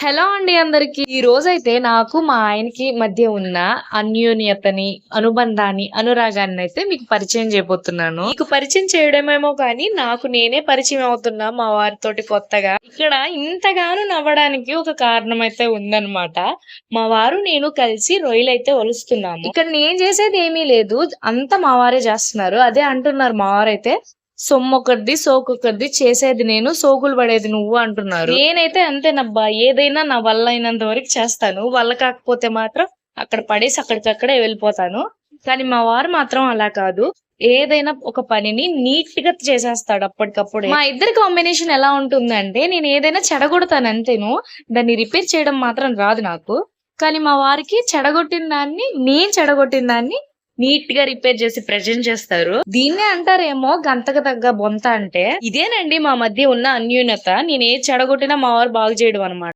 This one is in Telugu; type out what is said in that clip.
హలో అండి అందరికి. ఈ రోజైతే నాకు మా ఆయనకి మధ్య ఉన్న అన్యోన్యతని, అనుబంధాన్ని, అనురాగాన్ని అయితే మీకు పరిచయం చేయబోతున్నాను. మీకు పరిచయం చేయడమేమో కానీ నాకు నేనే పరిచయం అవుతున్నా మా వారితోటి కొత్తగా. ఇక్కడ ఇంతగానో నవ్వడానికి ఒక కారణం అయితే ఉందన్నమాట. మా వారు నేను కలిసి రొయ్యలైతే ఒలుస్తున్నాము. ఇక్కడ నేను చేసేది ఏమీ లేదు. అంతా మా వారే చేస్తున్నారు. అదే అంటున్నారు మా వారైతే, సొమ్మొకరిది సోకొకరిది, చేసేది నేను సోకులు పడేది నువ్వు అంటున్నారు. నేనైతే అంతేనబ్బా, ఏదైనా నా వల్ల అయినంత వరకు చేస్తాను. వల్ల కాకపోతే మాత్రం అక్కడ పడేసి అక్కడికక్కడే వెళ్ళిపోతాను. కానీ మా వారు మాత్రం అలా కాదు. ఏదైనా ఒక పనిని నీట్ గా చేసేస్తాడు అప్పటికప్పుడే. మా ఇద్దరి కాంబినేషన్ ఎలా ఉంటుందంటే, నేను ఏదైనా చెడగొడతాను అంతేను, దాన్ని రిపేర్ చేయడం మాత్రం రాదు నాకు. కానీ మా వారికి నేను చెడగొట్టిన దాన్ని నీట్ గా రిపేర్ చేసి ప్రెజెంట్ చేస్తారు. దీన్నే అంటారేమో గంతకు తగ్గ బొంత అంటే. ఇదేనండి మా మధ్య ఉన్న అన్యూన్యత. నేను ఏ చెడగొట్టినా మా వారు బాగు చేయడం అనమాట.